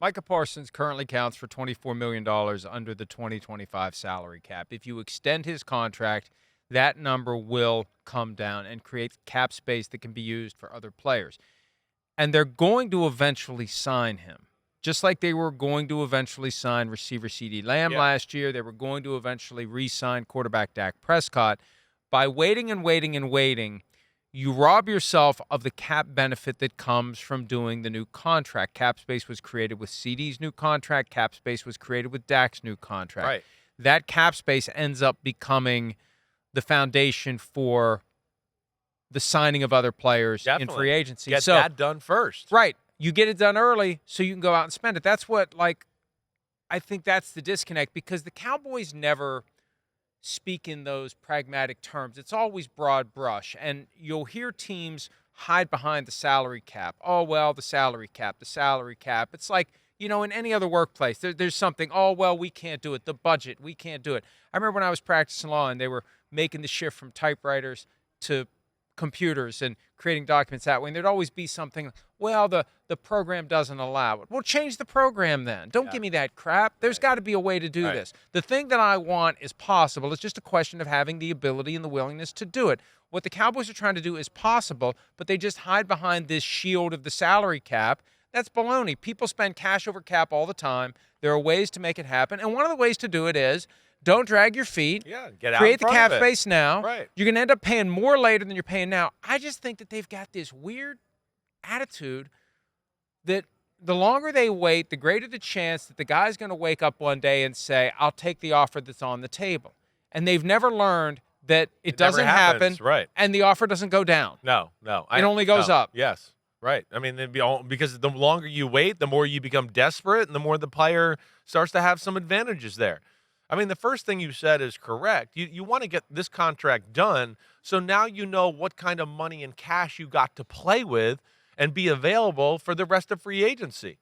Micah Parsons currently counts for $24 million under the 2025 salary cap. If you extend his contract, that number will come down and create cap space that can be used for other players. And they're going to eventually sign him. Just like they were going to eventually sign receiver CeeDee Lamb last year, they were going to eventually re-sign quarterback Dak Prescott. By waiting and waiting and waiting, you rob yourself of the cap benefit that comes from doing the new contract. Cap space was created with CeeDee's new contract. Cap space was created with Dak's new contract. Right. That cap space ends up becoming the foundation for the signing of other players in free agency. Get that done first. Right. You get it done early so you can go out and spend it. That's what, I think that's the disconnect, because the Cowboys never speak in those pragmatic terms. It's always broad brush, and you'll hear teams hide behind the salary cap. Oh, well, the salary cap. It's like, in any other workplace, there's something, oh, well, we can't do it. The budget, we can't do it. I remember when I was practicing law and they were making the shift from typewriters to computers and creating documents that way, and there'd always be something, well, the program doesn't allow it. Well, change the program then. Don't give me that crap. There's got to be a way to do this. The thing that I want is possible. It's just a question of having the ability and the willingness to do it. What the Cowboys are trying to do is possible, but they just hide behind this shield of the salary cap. That's baloney. People spend cash over cap all the time. There are ways to make it happen, and one of the ways to do it is don't drag your feet. Yeah, get out Create in front the cap of it. space now. Right. You're going to end up paying more later than you're paying now. I just think that they've got this weird attitude that the longer they wait, the greater the chance that the guy's going to wake up one day and say, I'll take the offer that's on the table. And they've never learned that it doesn't happen, right? And the offer doesn't go down. No. It only goes up. Yes. Right. I mean, because the longer you wait, the more you become desperate, and the more the player starts to have some advantages there. I mean, the first thing you said is correct. You want to get this contract done, so now you know what kind of money and cash you got to play with and be available for the rest of free agency,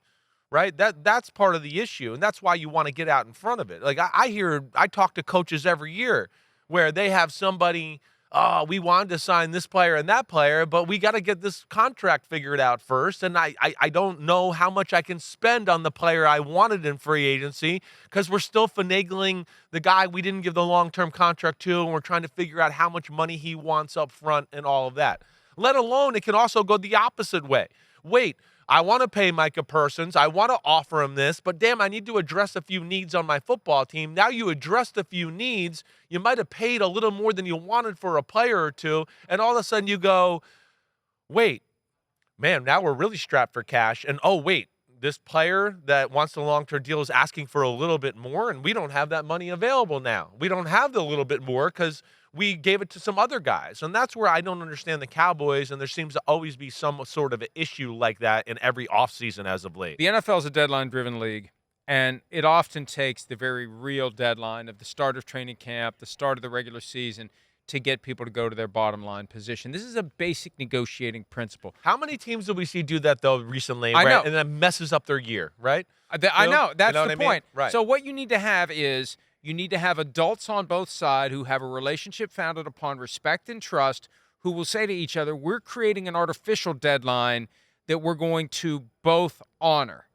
right? That's part of the issue, and that's why you want to get out in front of it. Like I talk to coaches every year where they have somebody, oh, we wanted to sign this player and that player, but we got to get this contract figured out first. And I don't know how much I can spend on the player I wanted in free agency because we're still finagling the guy we didn't give the long-term contract to, and we're trying to figure out how much money he wants up front and all of that. Let alone it can also go the opposite way. Wait, I want to pay Micah Parsons. I want to offer him this, but damn, I need to address a few needs on my football team. Now you addressed a few needs. You might have paid a little more than you wanted for a player or two, and all of a sudden you go, wait, man, now we're really strapped for cash. And oh, wait, this player that wants the long-term deal is asking for a little bit more, and we don't have that money available now. We don't have the little bit more because we gave it to some other guys. And that's where I don't understand the Cowboys, and there seems to always be some sort of an issue like that in every offseason as of late. The NFL is a deadline-driven league, and it often takes the very real deadline of the start of training camp, the start of the regular season, to get people to go to their bottom line position. This is a basic negotiating principle. How many teams did we see do that, though, recently? I know. And that messes up their year, right? I know. That's the point. I mean? Right. So what you need to have is you need to have adults on both sides who have a relationship founded upon respect and trust, who will say to each other, we're creating an artificial deadline that we're going to both honor,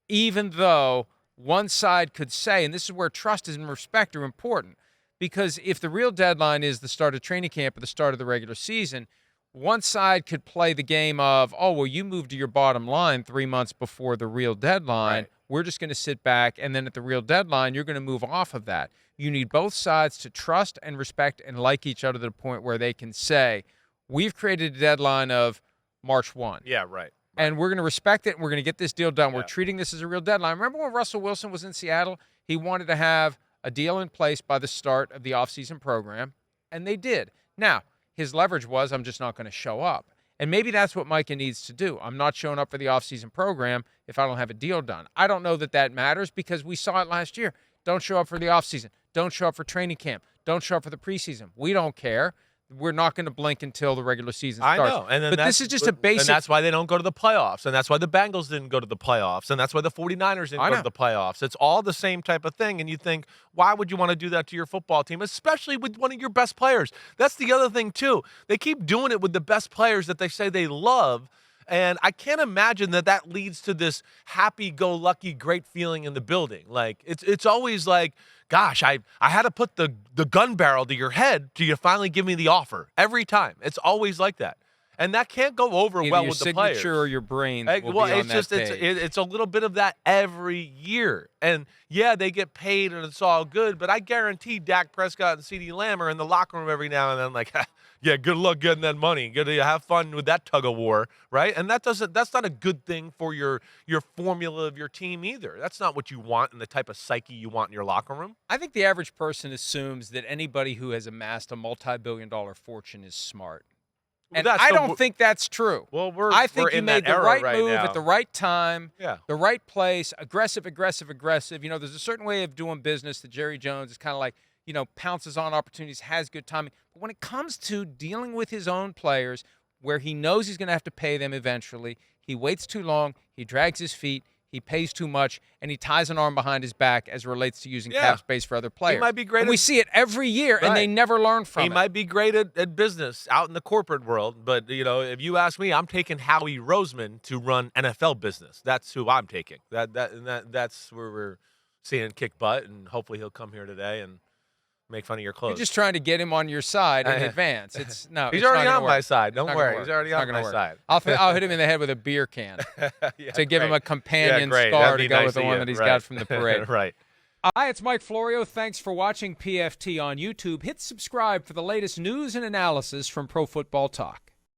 even though one side could say, and this is where trust and respect are important, because if the real deadline is the start of training camp or the start of the regular season, one side could play the game of, oh, well, you moved to your bottom line 3 months before the real deadline. Right. We're just going to sit back, and then at the real deadline, you're going to move off of that. You need both sides to trust and respect and like each other to the point where they can say, we've created a deadline of March 1. Yeah, right. And we're going to respect it, and we're going to get this deal done. Yeah. We're treating this as a real deadline. Remember when Russell Wilson was in Seattle? He wanted to have a deal in place by the start of the offseason program, and they did. Now, his leverage was, I'm just not going to show up. And maybe that's what Micah needs to do. I'm not showing up for the offseason program if I don't have a deal done. I don't know that that matters because we saw it last year. Don't show up for the offseason. Don't show up for training camp. Don't show up for the preseason. We don't care. We're not going to blink until the regular season starts. I know. But this is just a basic. And that's why they don't go to the playoffs. And that's why the Bengals didn't go to the playoffs. And that's why the 49ers didn't go to the playoffs. It's all the same type of thing. And you think, why would you want to do that to your football team, especially with one of your best players? That's the other thing, too. They keep doing it with the best players that they say they love. And I can't imagine that leads to this happy-go-lucky, great feeling in the building. Like, it's always like, gosh, I had to put the gun barrel to your head till you finally give me the offer. Every time. It's always like that. And that can't go over Either well your with the players. signature or your brain will Well, be on it's that just page. it's a little bit of that every year. And yeah, they get paid and it's all good, but I guarantee Dak Prescott and CeeDee Lamb are in the locker room every now and then like, yeah, good luck getting that money. Good to have fun with that tug of war, right? And that's not a good thing for your formula of your team either. That's not what you want and the type of psyche you want in your locker room. I think the average person assumes that anybody who has amassed a multi-billion-dollar fortune is smart. And I don't think that's true. Well, I think you in made that the era right right move now. at the right time, Yeah. the right place, aggressive. You know, there's a certain way of doing business that Jerry Jones is kind of like, you know, pounces on opportunities, has good timing. But when it comes to dealing with his own players, where he knows he's going to have to pay them eventually, he waits too long, he drags his feet, he pays too much, and he ties an arm behind his back as it relates to using cap space for other players. He might be great. And we see it every year, and they Right. never learn from it. He might be great at business out in the corporate world, but you know, if you ask me, I'm taking Howie Roseman to run NFL business. That's who I'm taking. That's where we're seeing kick butt, and hopefully he'll come here today and make fun of your clothes. You're just trying to get him on your side in advance. He's He's already on my side. Don't worry. He's already on my side. I'll hit him in the head with a beer can to give him a companion scar That'd to be go nice with the of one you. that he's Right. got from the parade. Right. Hi, it's Mike Florio. Thanks for watching PFT on YouTube. Hit subscribe for the latest news and analysis from Pro Football Talk.